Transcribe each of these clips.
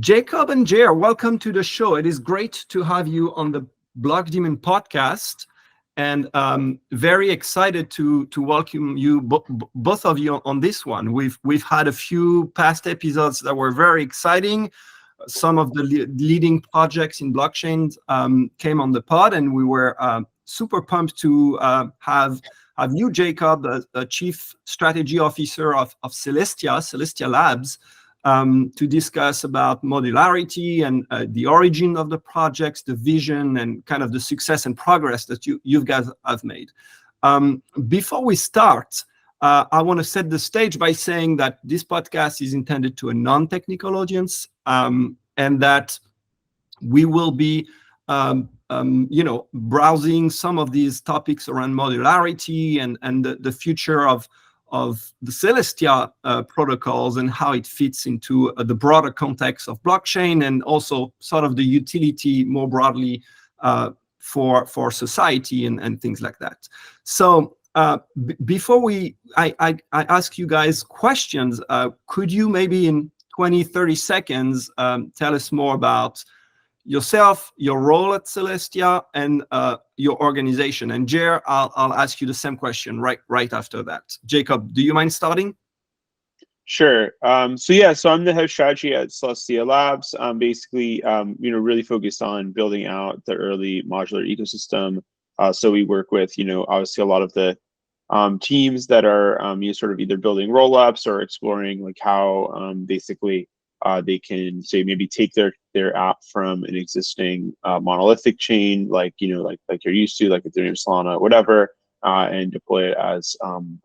Jacob and Jer, welcome to the show. It is great to have you on the Blockdaemon podcast, and very excited to welcome you both of you on this one. We've had a few past episodes that were very exciting. Some of the leading projects in blockchain came on the pod, and we were super pumped to have you, Jacob, the Chief Strategy Officer of Celestia Labs, to discuss about modularity and the origin of the projects, the vision, and kind of the success and progress that you guys have made. Before we start, I want to set the stage by saying that this podcast is intended to a non-technical audience, and that we will be browsing some of these topics around modularity and the future of the Celestia protocols and how it fits into the broader context of blockchain, and also sort of the utility more broadly for society and things like that. So before I ask you guys questions, could you maybe in 20-30 seconds tell us more about yourself, your role at Celestia, and your organization? And Jer, I'll ask you the same question right after that. Jacob, do you mind starting? Sure. So I'm the head of strategy at Celestia Labs. Basically, really focused on building out the early modular ecosystem. So we work with, obviously a lot of the teams that are sort of either building roll-ups or exploring like how basically they can say maybe take their app from an existing monolithic chain, like you're used to, like Ethereum, Solana, whatever, and deploy it as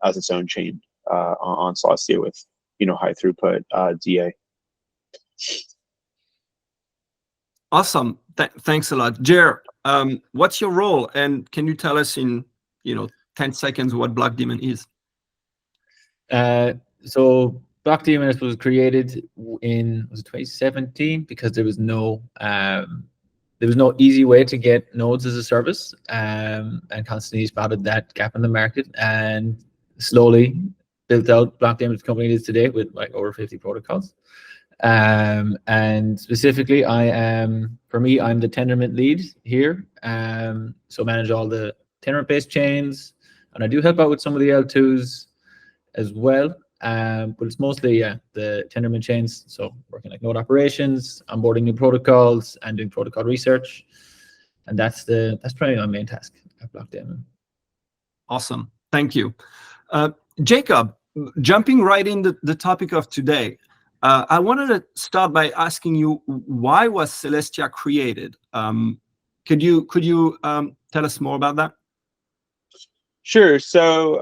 its own chain on Celestia with high throughput DA. Awesome. Thanks a lot, Jer. What's your role, and can you tell us in 10 seconds what Blockdaemon is? So Blockdaemon was created in 2017 because there was no easy way to get nodes as a service, and constantly spotted that gap in the market and slowly built out Blockdaemon as the company it is today with like over 50 protocols. And specifically, I'm the Tendermint lead here. So manage all the Tendermint-based chains, and I do help out with some of the L2s as well. But it's mostly the Tendermint chains. So working like node operations, onboarding new protocols, and doing protocol research, and that's probably my main task at Blockdaemon. Awesome, thank you, Jacob. Jumping right in the topic of today, I wanted to start by asking you, why was Celestia created? Could you tell us more about that? Sure. So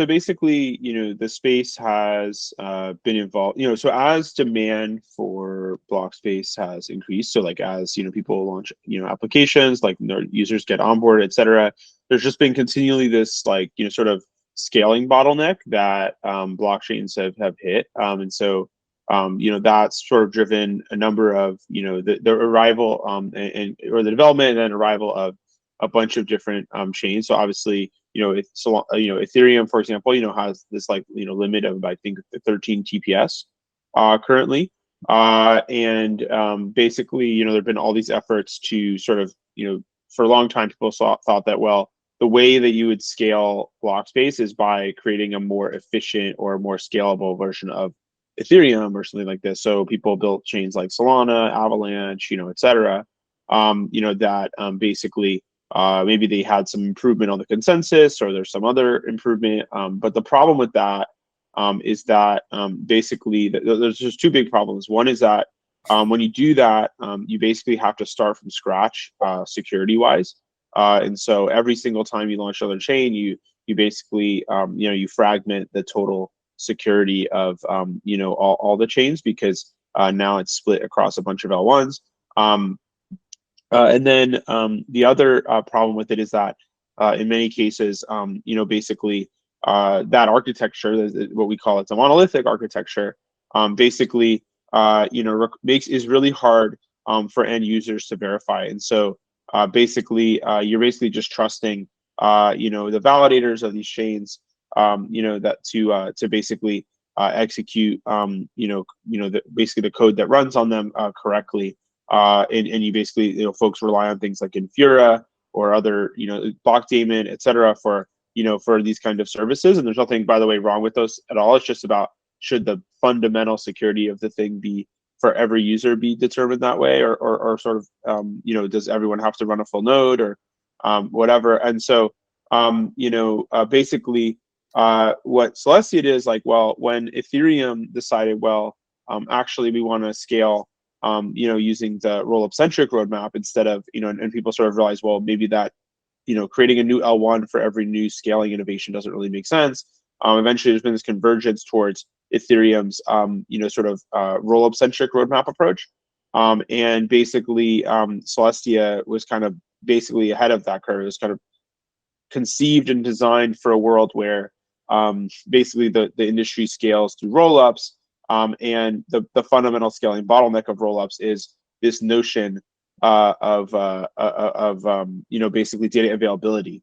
basically, the space has been involved. So as demand for block space has increased, so like as people launch applications, like their users get onboarded, etc. There's just been continually this like sort of scaling bottleneck that blockchains have hit, and so that's sort of driven a number of the arrival or the development and then arrival of a bunch of different chains. So obviously, Ethereum, for example, has this like limit of I think 13 TPS currently, and basically there've been all these efforts to sort of for a long time people thought that, well, the way that you would scale block space is by creating a more efficient or more scalable version of Ethereum or something like this. So people built chains like Solana, Avalanche, etc. That basically maybe they had some improvement on the consensus, or there's some other improvement. But the problem with that is that basically there's just two big problems. One is that when you do that, you basically have to start from scratch security-wise. And so every single time you launch another chain, you basically you fragment the total security of all the chains, because now it's split across a bunch of L1s. And then the other problem with it is that in many cases, basically that architecture, what we call it's a monolithic architecture, basically is really hard for end users to verify. And so basically you're basically just trusting the validators of these chains, that to basically execute basically the code that runs on them correctly. And you basically, folks rely on things like Infura or other, Blockdaemon, et cetera, for these kind of services. And there's nothing, by the way, wrong with those at all. It's just about, should the fundamental security of the thing be for every user be determined that way, or sort of, does everyone have to run a full node, or whatever. And so, basically, what Celestia did is like, well, when Ethereum decided, well, actually we want to scale, using the rollup centric roadmap instead of, and people sort of realized, well, maybe that, creating a new L1 for every new scaling innovation doesn't really make sense. Eventually, there's been this convergence towards Ethereum's, sort of rollup centric roadmap approach. And basically, Celestia was kind of basically ahead of that curve. It was kind of conceived and designed for a world where basically the industry scales through rollups, and the fundamental scaling bottleneck of rollups is this notion of basically data availability,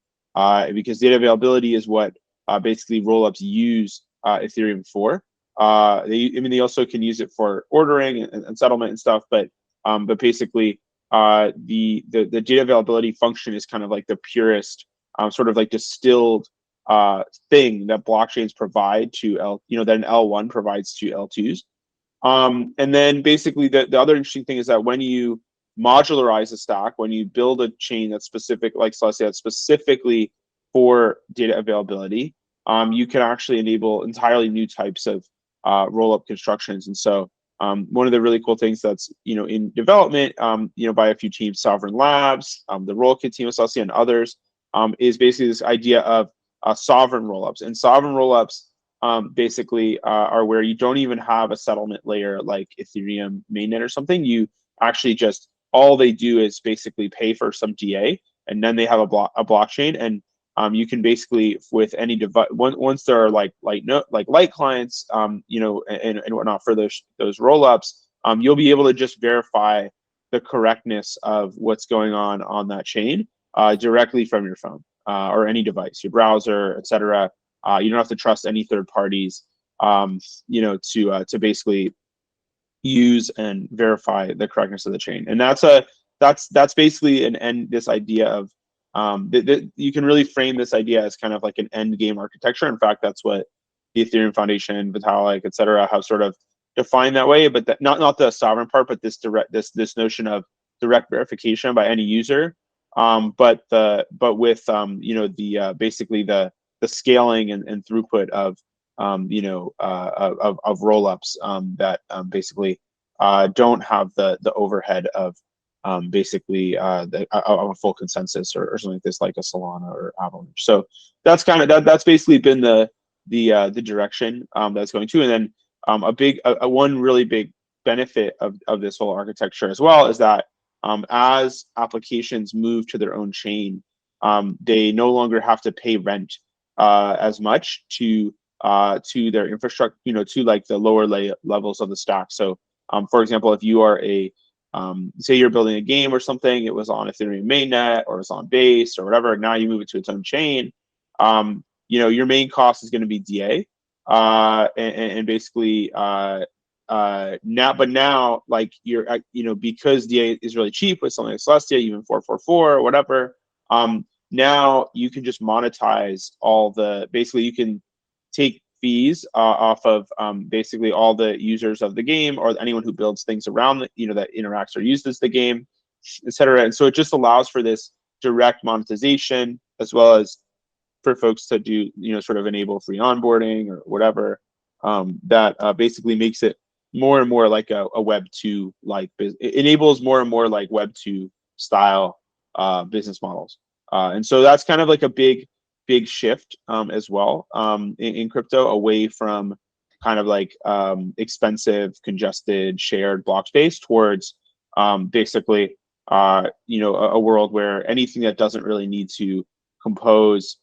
because data availability is what basically rollups use Ethereum for. They also can use it for ordering and settlement and stuff, but basically the data availability function is kind of like the purest sort of like distilled thing that blockchains provide to that an L1 provides to L2s. And then basically the other interesting thing is that when you modularize a stack, when you build a chain that's specific, like Celestia, that's specifically for data availability, you can actually enable entirely new types of roll-up constructions. And so one of the really cool things that's in development by a few teams, Sovereign Labs, the Rollkit team of Celestia, and others, is basically this idea of sovereign rollups. And sovereign rollups basically are where you don't even have a settlement layer like Ethereum mainnet or something. You actually just, all they do is basically pay for some DA, and then they have a blockchain. And you can basically, with any device, once there are like light clients, and whatnot for those rollups, you'll be able to just verify the correctness of what's going on that chain directly from your phone or any device, your browser, etc. You don't have to trust any third parties, to basically use and verify the correctness of the chain. And that's basically this idea of you can really frame this idea as kind of like an end game architecture. In fact, that's what the Ethereum Foundation, Vitalik, et cetera, have sort of defined that way. But not the sovereign part, but this notion of direct verification by any user. But with basically the scaling and throughput of rollups that basically don't have the overhead of basically of a full consensus or something like this, like a Solana or Avalanche. So that's that's basically been the direction that's going to. And then one really big benefit of this whole architecture as well is that as applications move to their own chain, they no longer have to pay rent as much to their infrastructure, to like the lower levels of the stack. So for example, if you are say you're building a game or something, it was on Ethereum mainnet or it's on Base or whatever, now you move it to its own chain, your main cost is going to be DA, and basically now like you're because DA is really cheap with something like Celestia, even 444 or whatever, now you can just monetize basically you can take fees off of basically all the users of the game or anyone who builds things around that interacts or uses the game, etc. And so it just allows for this direct monetization, as well as for folks to do sort of enable free onboarding or whatever, that basically makes it more and more like a Web 2 like it enables more and more like Web 2 style business models, and so that's kind of like a big shift as well in crypto, away from kind of like expensive, congested, shared block space towards basically a world where anything that doesn't really need to compose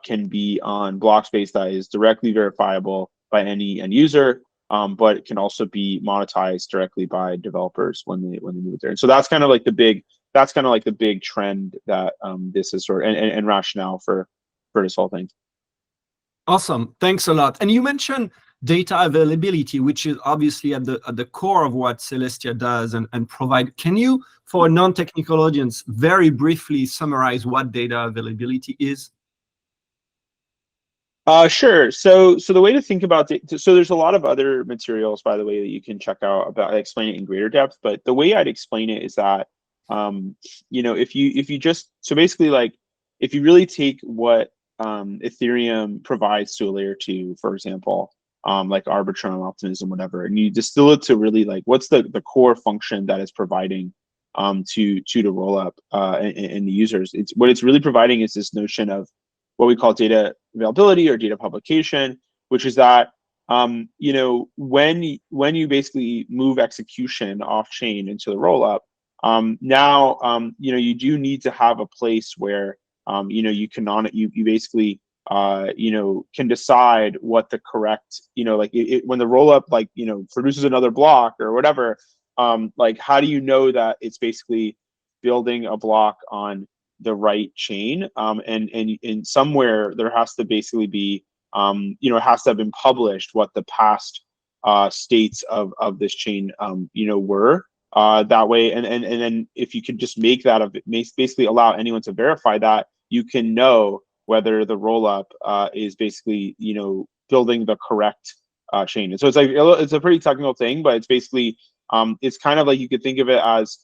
can be on block space that is directly verifiable by any end user, but it can also be monetized directly by developers when they move it there. And so that's kind of like the big trend that this is sort of and rationale for this whole thing. Awesome, thanks a lot. And you mentioned data availability, which is obviously at the core of what Celestia does and provide. Can you, for a non-technical audience, very briefly summarize what data availability is? Sure. So the way to think about it, so there's a lot of other materials, by the way, that you can check out about. I explain it in greater depth, but the way I'd explain it is that, if you just, so basically, like, if you really take what Ethereum provides to a layer 2, for example, like Arbitrum, Optimism, whatever, and you distill it to really like what's the core function that it's providing to the rollup and the users. What it's really providing is this notion of what we call data availability or data publication, which is that when you basically move execution off chain into the rollup, now you do need to have a place where you basically can decide what the correct when the rollup produces another block or whatever, like how do you know that it's basically building a block on the right chain, and somewhere there has to basically be it has to have been published what the past states of this chain were, that way, and then if you could just make that basically allow anyone to verify that, you can know whether the rollup is basically building the correct chain. And so it's a pretty technical thing, but it's basically it's kind of like you could think of it as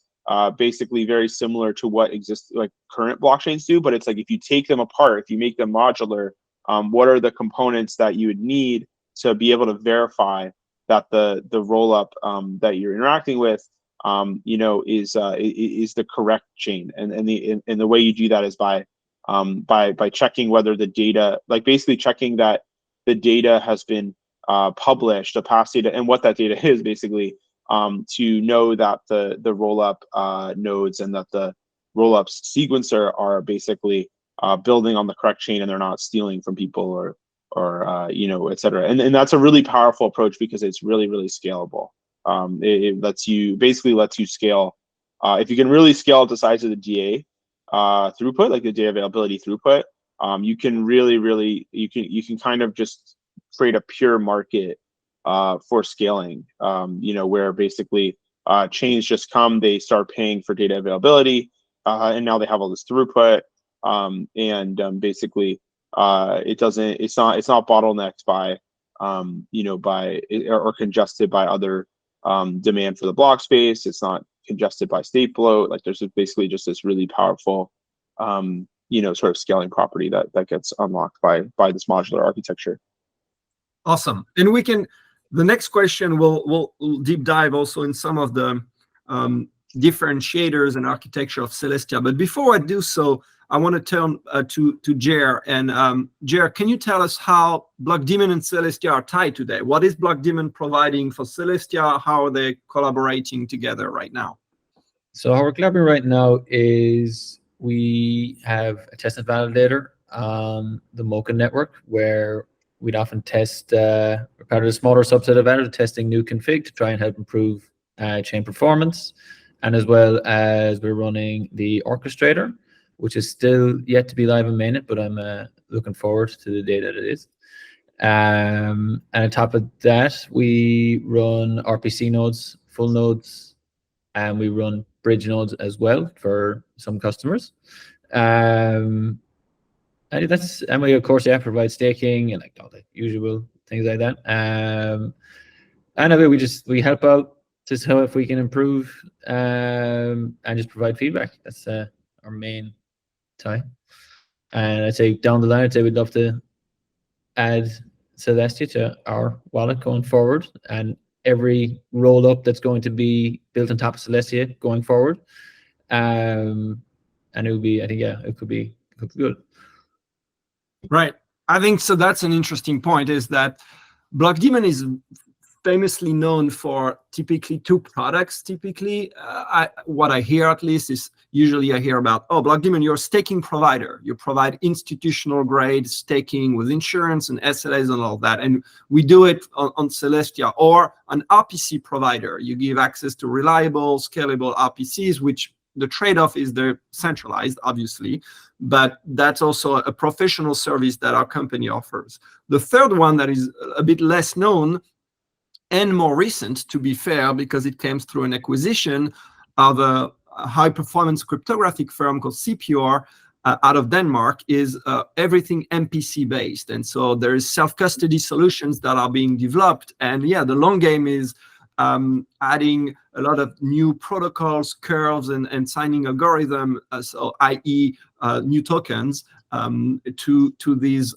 basically very similar to what exists, like current blockchains do, but it's like if you take them apart, if you make them modular, what are the components that you would need to be able to verify that the rollup that you're interacting with is the correct chain, and the way you do that is by checking whether the data, like basically checking that the data has been published, the past data, and what that data is basically, to know that the rollup nodes and that the rollup sequencer are basically building on the correct chain and they're not stealing from people or et cetera. And that's a really powerful approach because it's really, really scalable. It lets you scale. If you can really scale up the size of the DA throughput, like the data availability throughput, you can you can kind of just create a pure market for scaling, where basically chains just come, they start paying for data availability, and now they have all this throughput, and basically it's not bottlenecked by or congested by other demand for the block space. It's not congested by state bloat. Like there's basically just this really powerful sort of scaling property that gets unlocked by this modular architecture. Awesome. And the next question will deep dive also in some of the differentiators and architecture of Celestia. But before I do so, I want to turn to Jer. And Jer, can you tell us how Blockdaemon and Celestia are tied today? What is Blockdaemon providing for Celestia? How are they collaborating together right now? So how we're collaborating right now is we have a test and validator on the Mocha network where we'd often test, we're part of a smaller subset of vendors testing new config to try and help improve chain performance. And as well as we're running the orchestrator, which is still yet to be live in mainnet, but I'm looking forward to the day that it is. And on top of that, we run RPC nodes, full nodes, and we run bridge nodes as well for some customers. And we of course provide staking and like all the usual things like that. And we help out to see if we can improve and just provide feedback. That's our main tie. And I'd say down the line, we'd love to add Celestia to our wallet going forward, and every roll up that's going to be built on top of Celestia going forward. And it would be, I think, it could be good. Right. I think so. That's an interesting point, is that Blockdaemon is famously known for typically two products. Typically, what I hear at least is usually I hear about, oh, Blockdaemon, you're a staking provider. You provide institutional grade staking with insurance and SLAs and all that. And we do it on Celestia. Or an RPC provider. You give access to reliable, scalable RPCs, which the trade-off is they're centralized, obviously, but that's also a professional service that our company offers. The third one that is a bit less known and more recent, to be fair, because it came through an acquisition of a high-performance cryptographic firm called CPR out of Denmark, is everything MPC-based. And so there is self-custody solutions that are being developed. And yeah, the long game is adding a lot of new protocols, curves, and signing algorithm, so i.e. New tokens, to these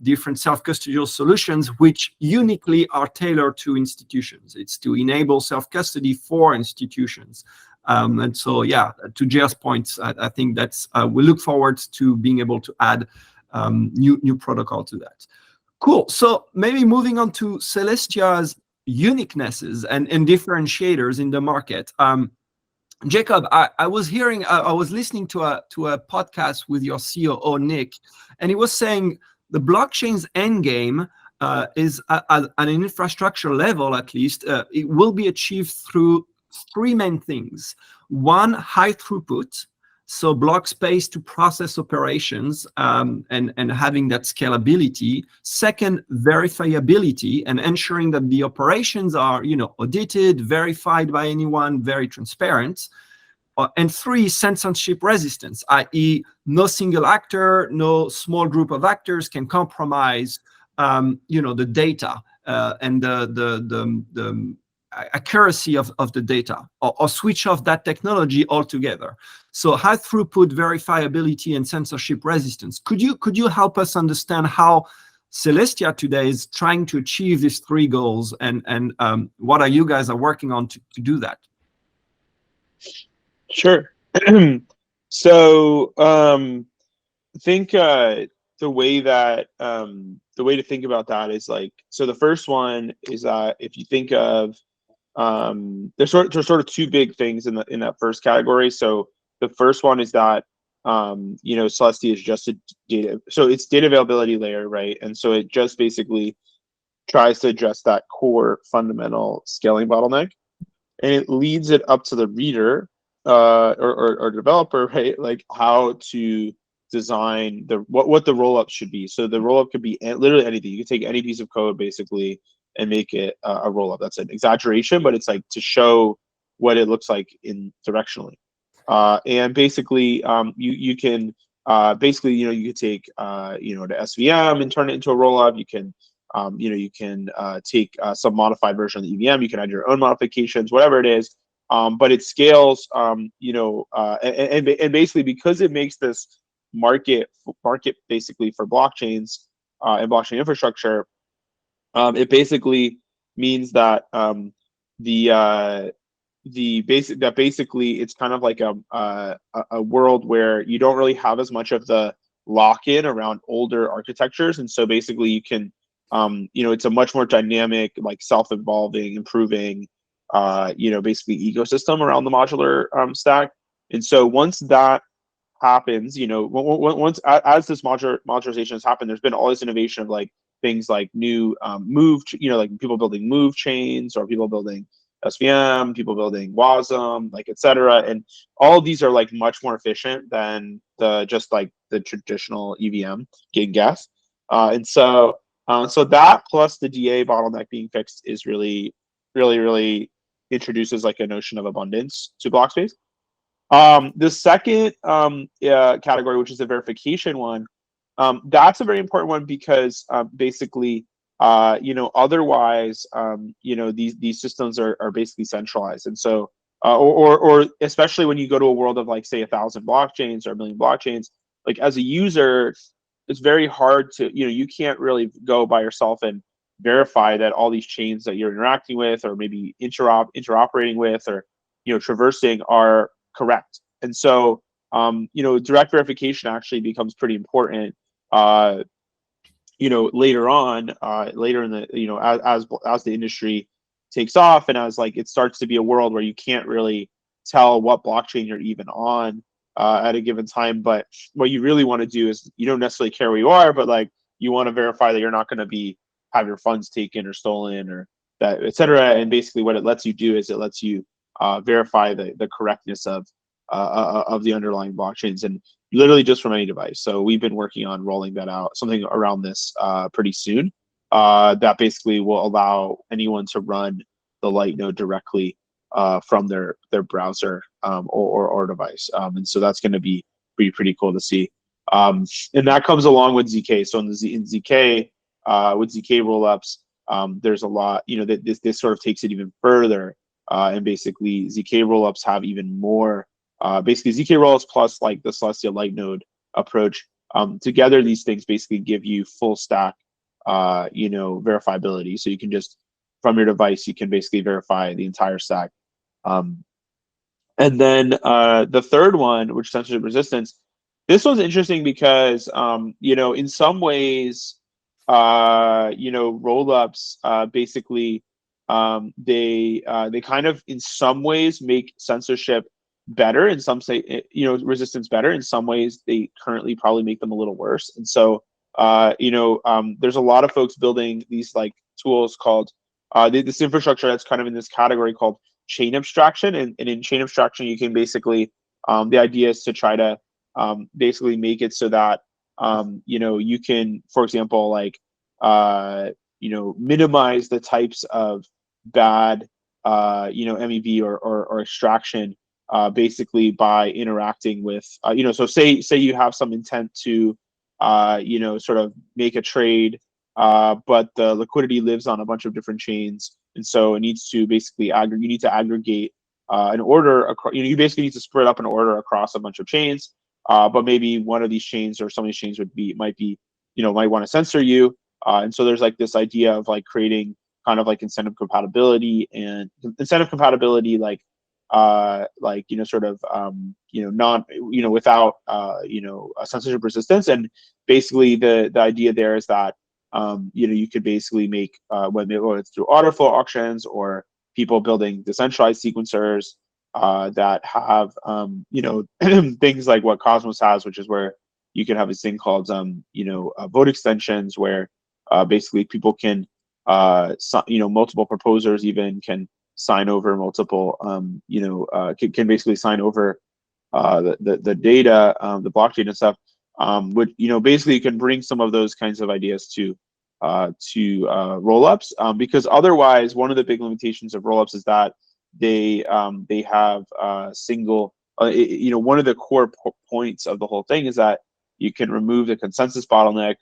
different self-custodial solutions, which uniquely are tailored to institutions. It's to enable self-custody for institutions. And so, yeah, to Jer's point, I think that's we look forward to being able to add new protocol to that. Cool. So maybe moving on to Celestia's uniquenesses and differentiators in the market. Jacob, I was listening to a podcast with your COO Nick, and he was saying the blockchain's end game is at an infrastructure level, at least, it will be achieved through three main things. One, high throughput, so block space to process operations and having that scalability. Second, verifiability and ensuring that the operations are audited, verified by anyone, very transparent. And three, censorship resistance, i.e. no single actor, no small group of actors can compromise the data and the accuracy of the data, or switch off that technology altogether. So high throughput, verifiability, and censorship resistance. Could you help us understand how Celestia today is trying to achieve these three goals, and what are you guys working on to do that? Sure. So I think the way to think about that is like, so the first one is that if you think of there's sort of two big things in that first category. So the first one is that Celestia is just a data, so it's data availability layer, right? And so it just basically tries to address that core fundamental scaling bottleneck, and it leads it up to the reader or developer, right? Like how to design what the rollup should be. So the rollup could be literally anything. You can take any piece of code basically and make it a rollup. That's an exaggeration, but it's like to show what it looks like in directionally. And basically, you can basically you could take the SVM and turn it into a rollup. You can you can take some modified version of the EVM. You can add your own modifications, whatever it is. But it scales, and basically because it makes this market basically for blockchains and blockchain infrastructure, it basically means that basically it's kind of like a world where you don't really have as much of the lock-in around older architectures, and so basically you can it's a much more dynamic, like self-evolving, improving basically ecosystem around the modular stack. And so once that happens, once as this modularization has happened, there's been all this innovation of like things like new move, like people building move chains, or people building SVM, people building WASM, like etc. And all of these are like much more efficient than just like the traditional EVM gig guess. And so that plus the DA bottleneck being fixed is really introduces like a notion of abundance to block space. The second category, which is the verification one, that's a very important one because basically, otherwise, these systems are basically centralized, and so, or especially when you go to a world of like say 1,000 blockchains or 1 million blockchains, like as a user, it's very hard to you can't really go by yourself and verify that all these chains that you're interacting with or maybe interoperating with or traversing are correct. And so direct verification actually becomes pretty important later on, later in the as the industry takes off, and as like it starts to be a world where you can't really tell what blockchain you're even on at a given time. But what you really want to do is you don't necessarily care where you are, but like you want to verify that you're not going to have your funds taken or stolen or that, etc. And basically what it lets you do is it lets you verify the correctness of the underlying blockchains. And literally just from any device. So we've been working on rolling that out, something around this pretty soon. That basically will allow anyone to run the light node directly from their browser or device. And so that's going to be pretty cool to see. And that comes along with ZK. So in ZK, with ZK rollups, there's a lot, this sort of takes it even further. And basically ZK rollups have even more, basically ZK rollups plus like the Celestia light node approach. Together, these things basically give you full stack, verifiability. So you can just, from your device, you can basically verify the entire stack. And then the third one, which is censorship resistance, this one's interesting because, in some ways, rollups basically, they kind of, in some ways, make censorship better. In some say, resistance better. In some ways, they currently probably make them a little worse. And so, there's a lot of folks building these like tools called this infrastructure that's kind of in this category called chain abstraction. And in chain abstraction, you can basically, the idea is to try to basically make it so that, you can, for example, like, minimize the types of bad, MEV or extraction, basically by interacting with, so say you have some intent to, sort of make a trade, but the liquidity lives on a bunch of different chains. And so it needs to basically you need to aggregate an order, you basically need to spread up an order across a bunch of chains. But maybe one of these chains or some of these chains might want to censor you. And so there's like this idea of like creating kind of like incentive compatibility like without a censorship resistance. And basically the idea there is that you could basically make whether it's through order flow auctions or people building decentralized sequencers that have things like what Cosmos has, which is where you can have this thing called vote extensions, where basically people can multiple proposers even can sign over multiple can basically sign over the data, the blockchain and stuff, which basically you can bring some of those kinds of ideas to rollups, because otherwise one of the big limitations of rollups is that they have single one of the core points of the whole thing is that you can remove the consensus bottleneck,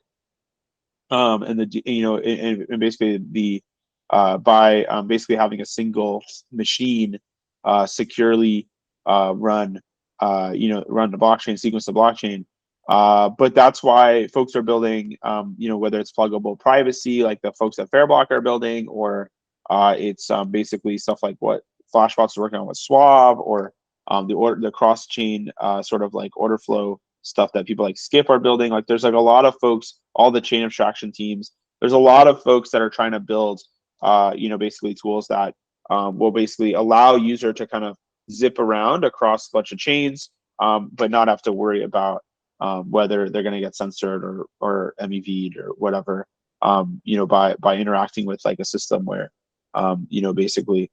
and and basically the by basically having a single machine securely run the blockchain, sequence the blockchain. But that's why folks are building, whether it's pluggable privacy, like the folks at Fairblock are building, or it's basically stuff like what Flashbots is working on with Swab, or the cross-chain sort of like order flow stuff that people like Skip are building. Like there's like a lot of folks, all the chain abstraction teams. There's a lot of folks that are trying to build, basically tools that will basically allow user to kind of zip around across a bunch of chains, but not have to worry about whether they're going to get censored or MEV'd or whatever, by interacting with like a system where, basically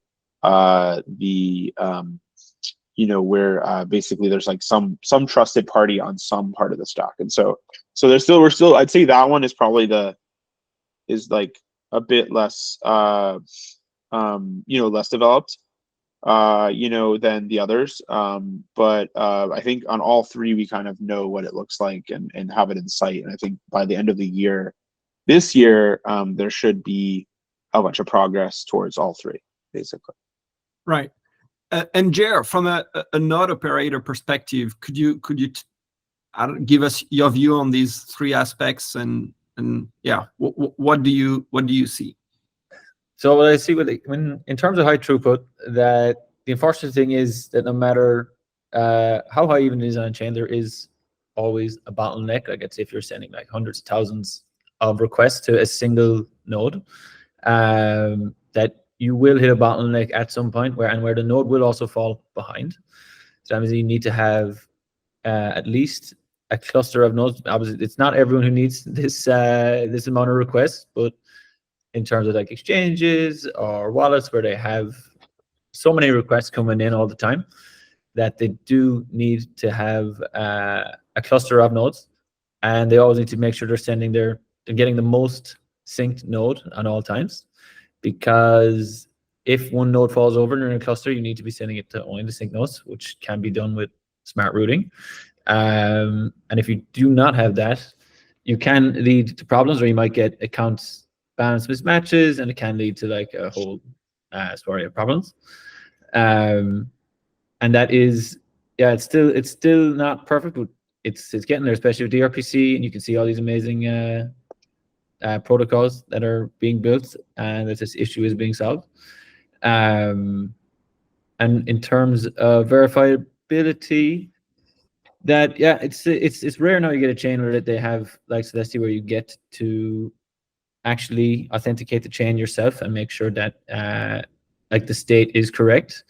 where basically there's like some trusted party on some part of the stack. And so we're still, I'd say that one is probably is like a bit less, less developed, than the others. But I think on all three, we kind of know what it looks like and have it in sight. And I think by the end of this year, there should be a bunch of progress towards all three, basically. Right. And Jer, from a node operator perspective, could you give us your view on these three aspects, and yeah, what do you see? So what I see in terms of high throughput, that the unfortunate thing is that no matter how high even it is on a chain, there is always a bottleneck. Like if you're sending like hundreds of thousands of requests to a single node, that you will hit a bottleneck at some point where the node will also fall behind. So that means you need to have at least a cluster of nodes. Obviously, it's not everyone who needs this amount of requests, but in terms of like exchanges or wallets where they have so many requests coming in all the time, that they do need to have a cluster of nodes, and they always need to make sure they're getting the most synced node on all times, because if one node falls over in a cluster, you need to be sending it to only the sync nodes, which can be done with smart routing. And if you do not have that, you can lead to problems where you might get accounts balance mismatches, and it can lead to like a whole story of problems. And that is, yeah, it's still not perfect, but it's getting there, especially with DRPC, and you can see all these amazing protocols that are being built, and that this issue is being solved. And in terms of verifiability, that, yeah, it's rare now you get a chain where they have like Celestia, where you get to actually authenticate the chain yourself and make sure that like the state is correct,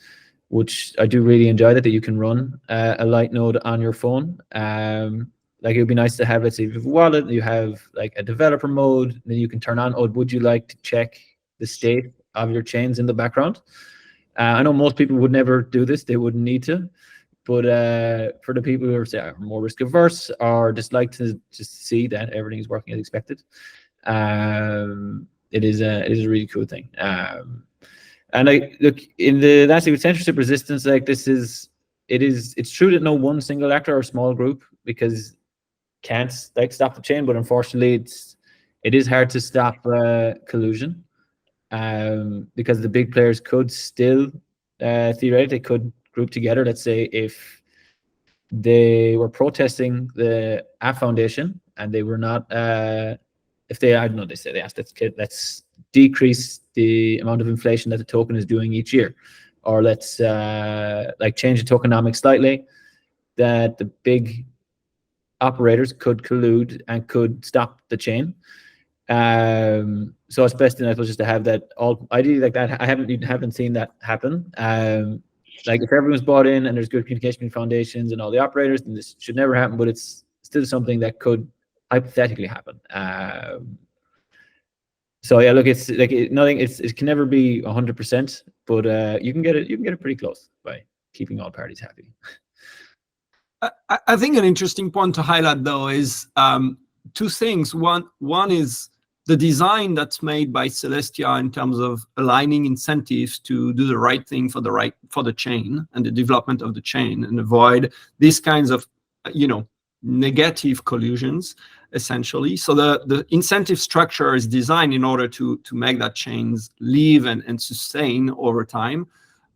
which I do really enjoy, that you can run a light node on your phone. Like it would be nice to have, let's say, if you have a wallet, you have like a developer mode, then you can turn on, oh, would you like to check the state of your chains in the background? I know most people would never do this, they wouldn't need to, but for the people who are, say, more risk averse or just like to just see that everything is working as expected, it is a really cool thing. And I look in the last thing with censorship resistance, like it's true that no one single actor or small group because can't like stop the chain, but unfortunately it is hard to stop collusion, because the big players could still theoretically could group together. Let's say if they were protesting the app foundation and they were not if they, I don't know, they asked, let's decrease the amount of inflation that the token is doing each year, or let's like change the tokenomics slightly, that the big operators could collude and could stop the chain. So it's best in just to have that all ideally like that. I haven't seen that happen. Like if everyone's bought in and there's good communication between foundations and all the operators, then this should never happen, but it's still something that could hypothetically happen. So yeah, look, it's like nothing. It can never be 100%, but you can get it pretty close by keeping all parties happy. I think an interesting point to highlight though is two things. One is the design that's made by Celestia in terms of aligning incentives to do the right thing for the chain and the development of the chain, and avoid these kinds of negative collusions, essentially. So the incentive structure is designed in order to make that chains live and sustain over time.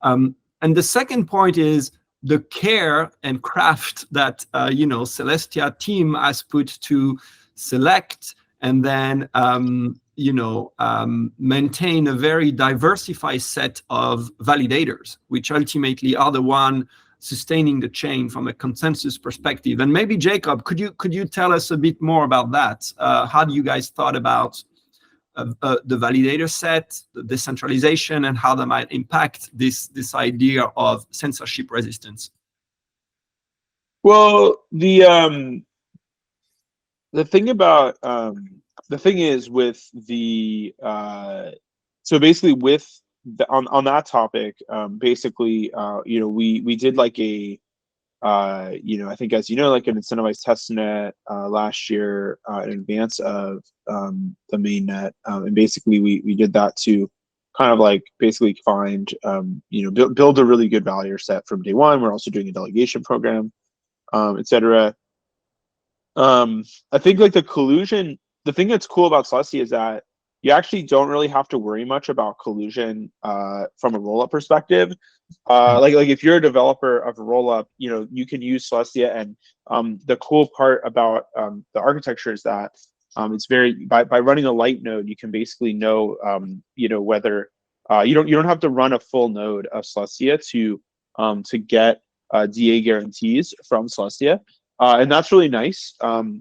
And the second point is the care and craft that Celestia team has put to select and then maintain a very diversified set of validators, which ultimately are the one sustaining the chain from a consensus perspective. And maybe Jacob, could you tell us a bit more about that? How do you guys thought about the validator set, the decentralization, and how that might impact this idea of censorship resistance? Well, the thing is with the so basically with on that topic, basically we did like a I think, as you know, like an incentivized testnet last year in advance of the mainnet, and basically we did that to kind of like basically find build a really good validator set from day one. We're also doing a delegation program, etc. I think like the collusion, the thing that's cool about Celestia is that you actually don't really have to worry much about collusion from a rollup perspective. Like if you're a developer of a rollup, you can use Celestia, and the cool part about the architecture is that it's very by running a light node, you can basically know whether you don't have to run a full node of Celestia to get DA guarantees from Celestia. And that's really nice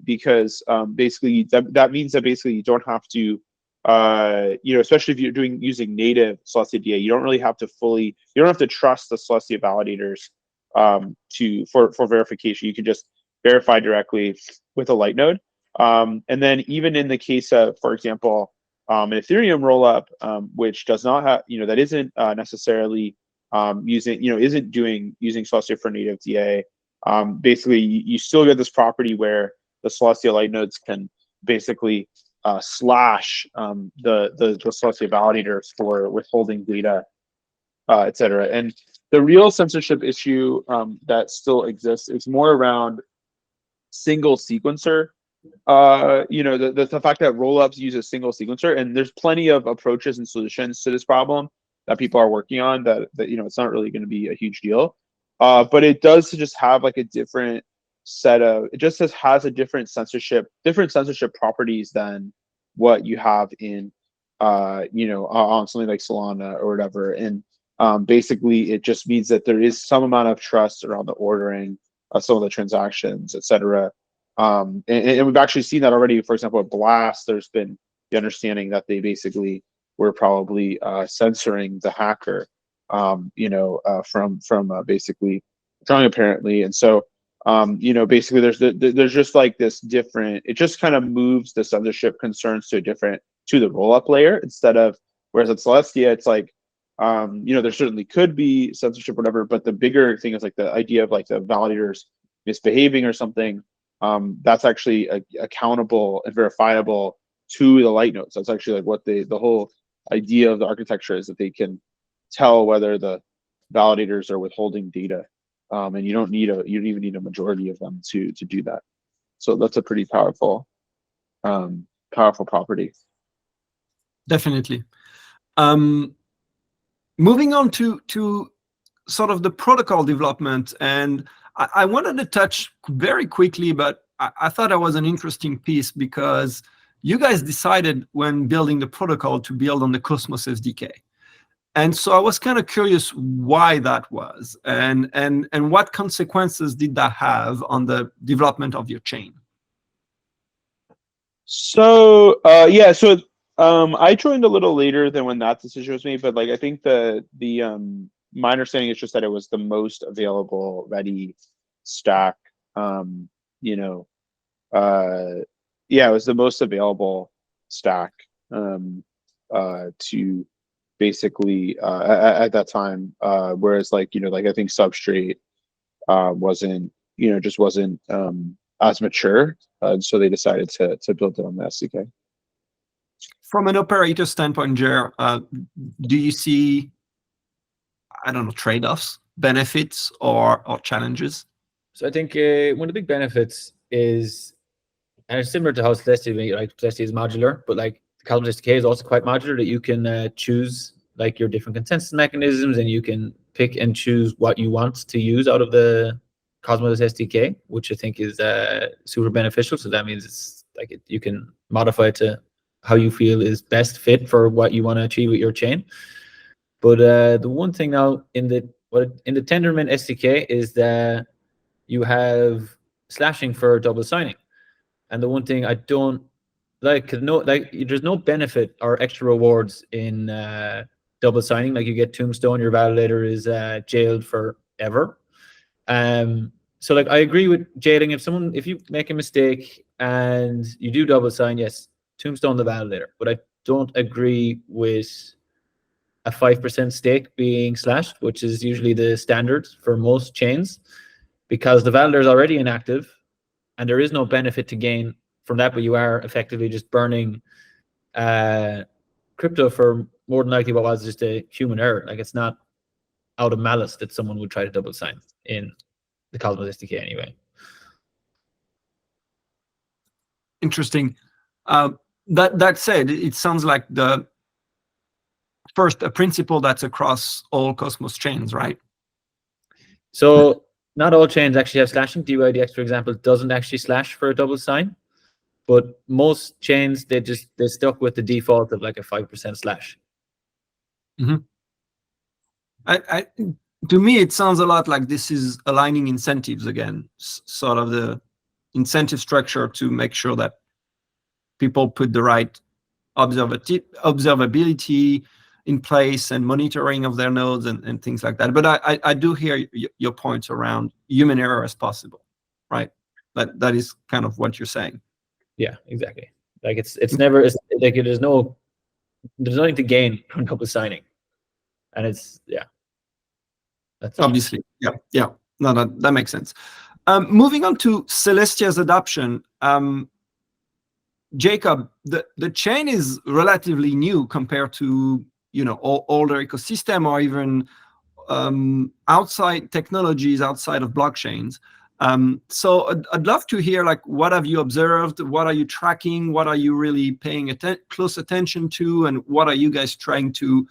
because basically that means that basically you don't have to, especially if you're using native Celestia DA, you don't really have to you don't have to trust the Celestia validators for verification. You can just verify directly with a light node. And then even in the case of, for example, an Ethereum rollup, which does not have, that isn't necessarily using Celestia for native DA. basically you still get this property where the Celestia light nodes can basically slash the Celestia validators for withholding data, etc. And the real censorship issue that still exists is more around single sequencer. The fact that rollups use a single sequencer, and there's plenty of approaches and solutions to this problem that people are working on. That it's not really going to be a huge deal, but it does just have like a different set of. It just has a different censorship properties than what you have in on something like Solana or whatever. And basically, it just means that there is some amount of trust around the ordering of some of the transactions, etc. And we've actually seen that already. For example, at Blast, there's been the understanding that they basically were probably censoring the hacker, from basically trying apparently. And so, basically there's just like this different. It just kind of moves the censorship concerns to the rollup layer instead of, whereas at Celestia, it's like, there certainly could be censorship, or whatever, but the bigger thing is like the idea of like the validators misbehaving or something. That's actually accountable and verifiable to the light nodes. That's actually like what the whole idea of the architecture is, that they can tell whether the validators are withholding data, and you don't even need a majority of them to do that. So that's a pretty powerful property. Definitely. Moving on to sort of the protocol development, and I wanted to touch very quickly, but I thought that was an interesting piece because you guys decided when building the protocol to build on the Cosmos SDK. And so I was kind of curious why that was, and what consequences did that have on the development of your chain? So I joined a little later than when that decision was made, but like I think my understanding is just that it was the most available ready stack. It was the most available stack to basically at that time. Whereas I think Substrate wasn't as mature, so they decided to build it on the SDK. From an operator standpoint, Jer, do you see, I don't know, trade-offs, benefits, or challenges? So I think one of the big benefits is, and it's similar to how Celestia, like Celestia is modular, but like Cosmos SDK is also quite modular, that you can choose like your different consensus mechanisms, and you can pick and choose what you want to use out of the Cosmos SDK, which I think is super beneficial. So that means it's like you can modify it to how you feel is best fit for what you want to achieve with your chain. But the one thing now in the Tendermint SDK is that you have slashing for double signing, and the one thing I don't like, there's no benefit or extra rewards in double signing. Like you get tombstone, your validator is jailed forever. So like I agree with jailing. If you make a mistake and you do double sign, yes, tombstone the validator. But I don't agree with a 5% stake being slashed, which is usually the standard for most chains, because the validator is already inactive and there is no benefit to gain from that, but you are effectively just burning crypto for more than likely what was just a human error. Like it's not out of malice that someone would try to double sign in the Cosmos SDK anyway. Interesting. That said, it sounds like a principle that's across all Cosmos chains, right? So not all chains actually have slashing. DYDX, for example, doesn't actually slash for a double sign, but most chains they stuck with the default of like a 5% slash. Mm-hmm. To me, it sounds a lot like this is aligning incentives again, sort of the incentive structure to make sure that people put the right observability in place and monitoring of their nodes and things like that. But I do hear your points around human error as possible, right? That is kind of what you're saying. Yeah, exactly. Like it's never like there's nothing to gain from double signing, and it's that's obviously yeah. No, that makes sense. Moving on to Celestia's adoption, Jacob, the chain is relatively new compared to older ecosystem or even outside technologies outside of blockchains. So I'd love to hear, like, what have you observed? What are you tracking? What are you really paying close attention to? And what are you guys trying to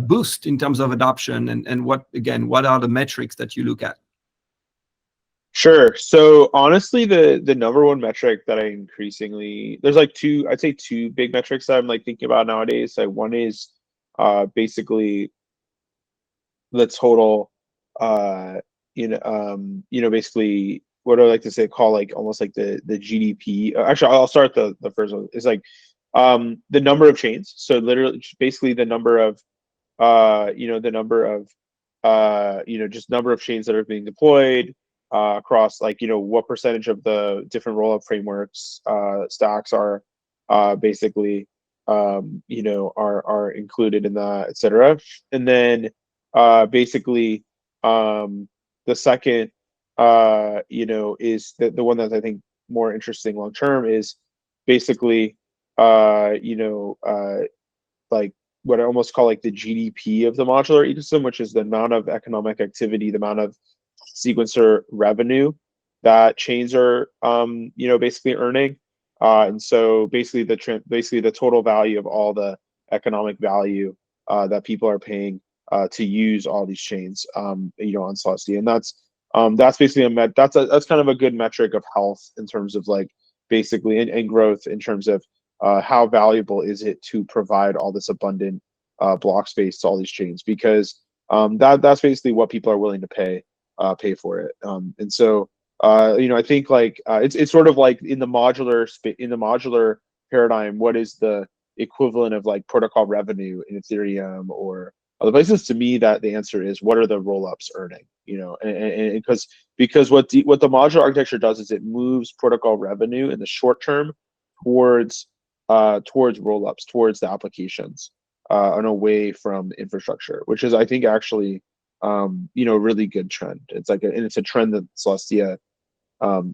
boost in terms of adoption? And what are the metrics that you look at? Sure. So honestly, the number one metric that I increasingly, there's like I'd say two big metrics that I'm like thinking about nowadays. Like one is basically the total basically what I like to say, call like almost like the GDP. Actually, I'll start the first one. It's like the number of chains. So literally basically the number of just number of chains that are being deployed across, like, what percentage of the different rollup frameworks stacks are basically are included in that, etc. And then basically the second is the one that I think more interesting long term is basically like what I almost call like the GDP of the modular ecosystem, which is the amount of economic activity, the amount of sequencer revenue that chains are basically earning. And so basically the total value of all the economic value that people are paying to use all these chains on Celestia. And that's basically that's kind of a good metric of health in terms of like basically and growth in terms of how valuable is it to provide all this abundant block space to all these chains, because that's basically what people are willing to pay for it. And so I think like it's sort of like in the modular paradigm, what is the equivalent of like protocol revenue in Ethereum or other places? To me, that the answer is, what are the rollups earning? And because what the modular architecture does is it moves protocol revenue in the short term towards rollups, towards the applications, and away from infrastructure, which is, I think, actually a really good trend. It's like it's a trend that Celestia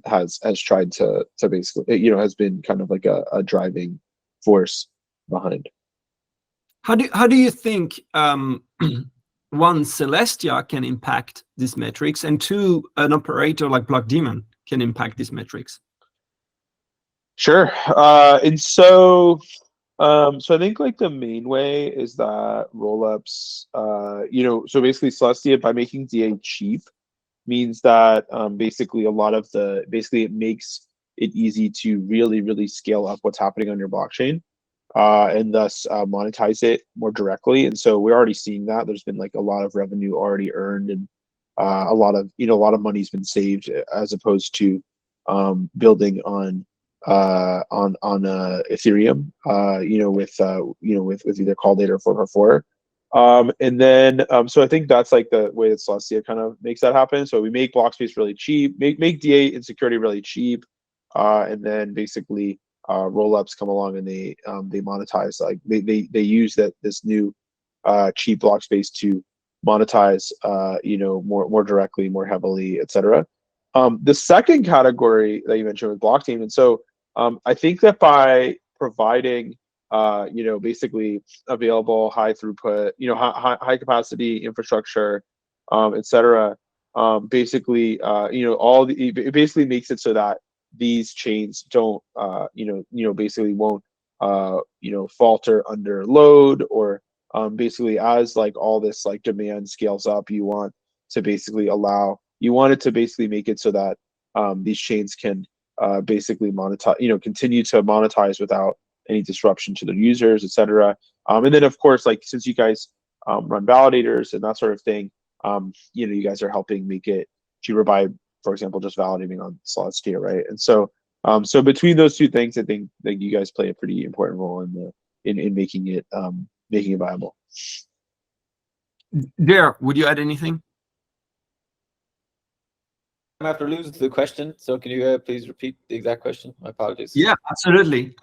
has tried to basically has been kind of like a driving force behind. How do you think one, Celestia can impact these metrics, and two, an operator like Blockdaemon can impact these metrics? Sure. And so I think like the main way is that rollups, so basically Celestia, by making DA cheap, means that basically it makes it easy to really, really scale up what's happening on your blockchain, and thus monetize it more directly. And so we're already seeing that. There's been like a lot of revenue already earned, and a lot of money's been saved, as opposed to building on Ethereum, with either call data or 444. And then so I think that's like the way that Celestia kind of makes that happen. So we make block space really cheap, make DA and security really cheap, and then basically rollups come along and they monetize, like they use this new cheap block space to monetize more directly, more heavily, etc. The second category that you mentioned was Blockdaemon. And so I think that by providing basically available high throughput, high capacity infrastructure, etc. Basically, it basically makes it so that these chains don't, basically won't, falter under load, or basically as like all this like demand scales up, you want it to basically make it so that these chains can basically monetize, continue to monetize without any disruption to their users, etc. And then of course, like since you guys run validators and that sort of thing, you guys are helping make it cheaper by, for example, just validating on Celestia, right? And so so between those two things, I think that you guys play a pretty important role in making it viable. Jer, would you add anything? I'm after losing the question, so can you please repeat the exact question? My apologies. Yeah, absolutely.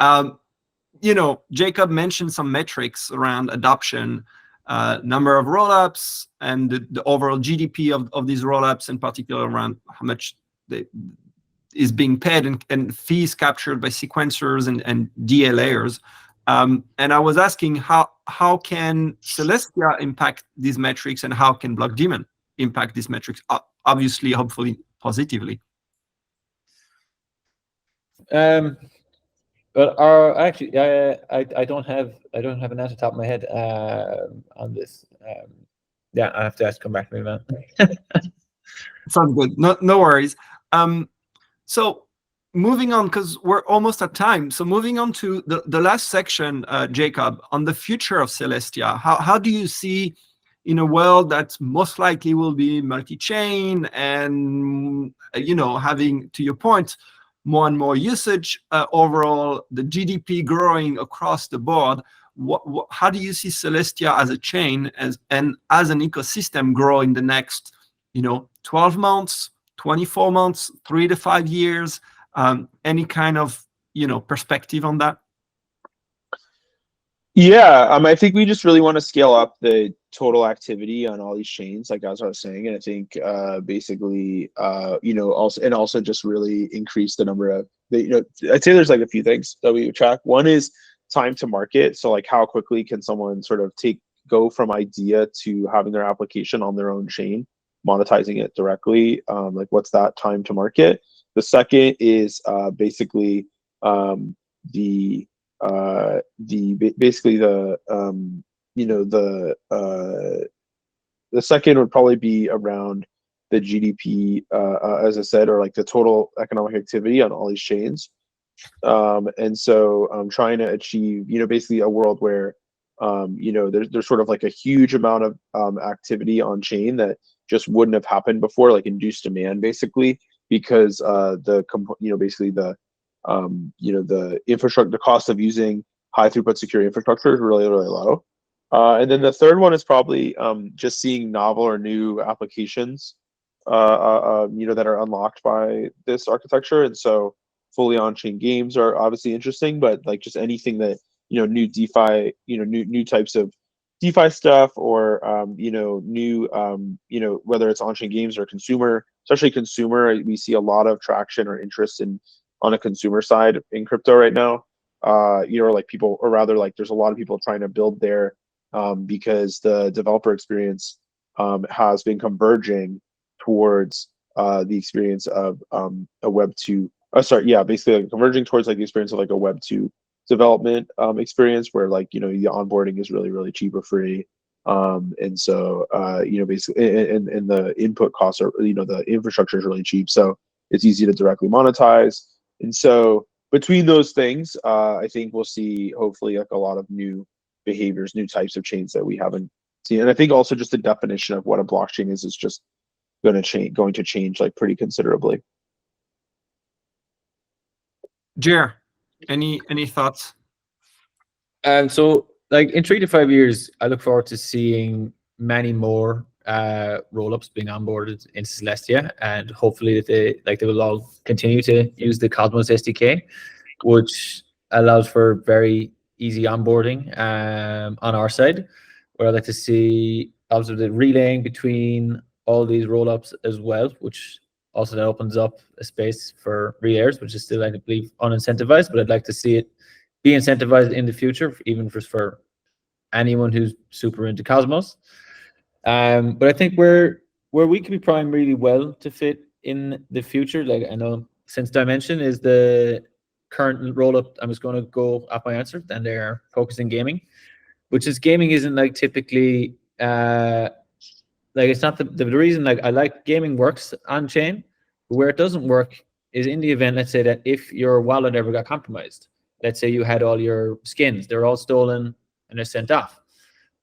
Jacob mentioned some metrics around adoption. number of rollups and the overall GDP of these rollups, in particular around how much is being paid and fees captured by sequencers and DA layers. And I was asking how can Celestia impact these metrics, and how can Blockdaemon impact these metrics? Obviously, hopefully positively. Well, actually, I don't have an answer top of my head on this. Yeah, I have to come back to me, man. Sounds good. No worries. So moving on, because we're almost at time. So moving on to the last section, Jacob, on the future of Celestia. How do you see, in a world that most likely will be multi-chain and, having, to your point, more and more usage, overall, the GDP growing across the board, how do you see Celestia as a chain and as an ecosystem grow in the next 12 months, 24 months, 3 to 5 years? Any kind of perspective on that? Yeah, I think we just really want to scale up the total activity on all these chains, like as I was saying, and I think basically also just really increase the number of I'd say there's like a few things that we track. One is time to market, so like how quickly can someone sort of go from idea to having their application on their own chain, monetizing it directly, like what's that time to market. The second is basically the second would probably be around the GDP, as I said, or like the total economic activity on all these chains. And so I'm trying to achieve, basically a world where, there's sort of like a huge amount of activity on chain that just wouldn't have happened before, like induced demand, basically, because basically the infrastructure, the cost of using high throughput secure infrastructure is really, really low. And then the third one is probably just seeing novel or new applications, that are unlocked by this architecture. And so fully on-chain games are obviously interesting, but like just anything that, new DeFi, new types of DeFi stuff, or new, whether it's on-chain games or consumer, especially consumer, we see a lot of traction or interest on a consumer side in crypto right now. Like people, or rather like there's a lot of people trying to build there because the developer experience has been converging towards the experience of a Web 2. Basically like converging towards like the experience of like a Web 2 development experience, where like the onboarding is really, really cheap or free, and so basically and the input costs are, the infrastructure is really cheap, so it's easy to directly monetize. And so between those things, I think we'll see hopefully like a lot of new behaviors, new types of chains that we haven't seen. And I think also just the definition of what a blockchain is just going to change like pretty considerably. Jer, any thoughts? So like in 3 to 5 years, I look forward to seeing many more rollups being onboarded in Celestia, and hopefully they will all continue to use the Cosmos SDK, which allows for very easy onboarding on our side, where I'd like to see also the relaying between all these rollups as well, which also then opens up a space for relayers, which is still, I believe, unincentivized, but I'd like to see it be incentivized in the future, even for anyone who's super into Cosmos. But I think where we could be primed really well to fit in the future, like I know since Dimension is the current rollup, I'm just going to go off my answer, and they're focusing gaming, which is gaming isn't like typically like it's not the reason like I like gaming works on chain, but where it doesn't work is in the event, let's say that if your wallet ever got compromised, let's say you had all your skins, they're all stolen and they're sent off.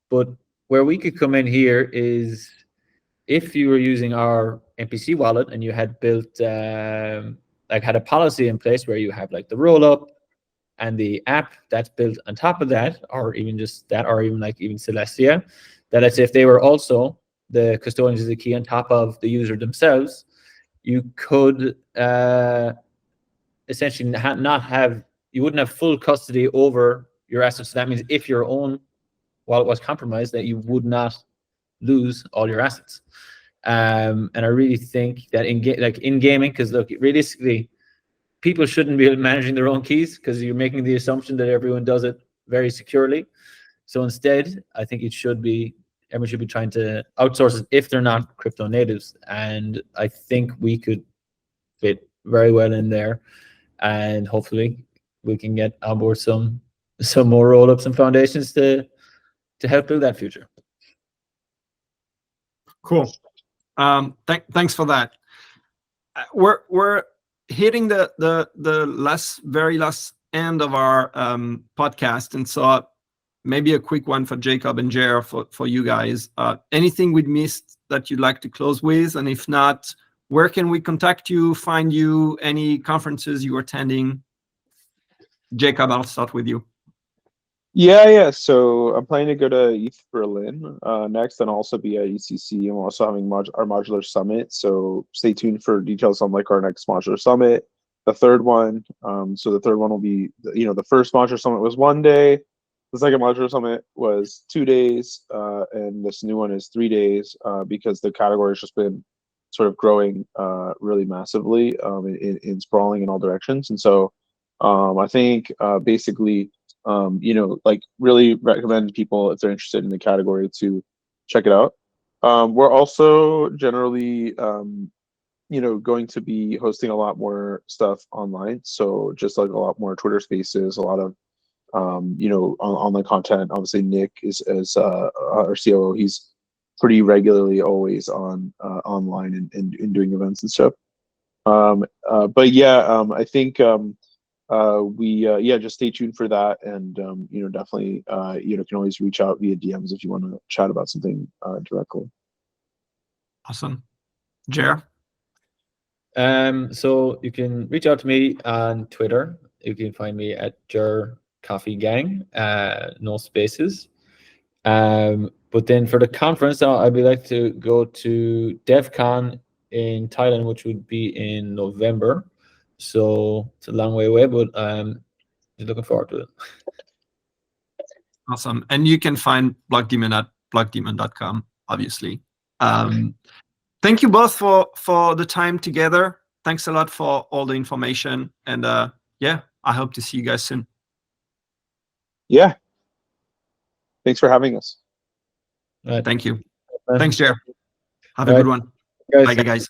But where we could come in here is if you were using our MPC wallet and you had built had a policy in place where you have like the roll up and the app that's built on top of that, or even just that, or even Celestia, that let's say if they were also the custodians of the key on top of the user themselves, you could essentially you wouldn't have full custody over your assets. So that means if your own while it was compromised, that you would not lose all your assets. And I really think that in gaming, because look, realistically, people shouldn't be managing their own keys because you're making the assumption that everyone does it very securely. So instead, I think everyone should be trying to outsource it if they're not crypto natives. And I think we could fit very well in there, and hopefully we can get on board some more roll-ups and foundations to help build that future. Cool. Thanks for that. We're hitting the very last end of our podcast, and so maybe a quick one for Jacob and Jer for you guys. Anything we missed that you'd like to close with, and if not, where can we contact you, find you, any conferences you're attending? Jacob, I'll start with you. Yeah. So I'm planning to go to ETH Berlin next, and also be at ECC. And we're also having our modular summit. So stay tuned for details on like our next modular summit. The third one. So the third one will be, the first modular summit was 1 day. The second modular summit was 2 days, and this new one is 3 days because the category has just been sort of growing really massively in sprawling in all directions. And so I think basically, like really recommend people, if they're interested in the category, to check it out. We're also generally, going to be hosting a lot more stuff online. So just like a lot more Twitter Spaces, a lot of online content. Obviously, Nick is our COO. He's pretty regularly always on online and doing events and stuff. But yeah, I think we just stay tuned for that, and definitely can always reach out via DMs if you want to chat about something directly. Awesome. Jer? So you can reach out to me on Twitter. You can find me at Jer Coffee Gang, no spaces. But then for the conference, I'd like to go to DevCon in Thailand, which would be in November. So it's a long way away, but just looking forward to it. Awesome. And you can find Blockdaemon at blockdaemon.com, obviously. Thank you both for the time together. Thanks a lot for all the information. And I hope to see you guys soon. Yeah. Thanks for having us. All right. Thank you. Bye. Thanks, Jer. Have a All good right. one. Guys. Bye, guys.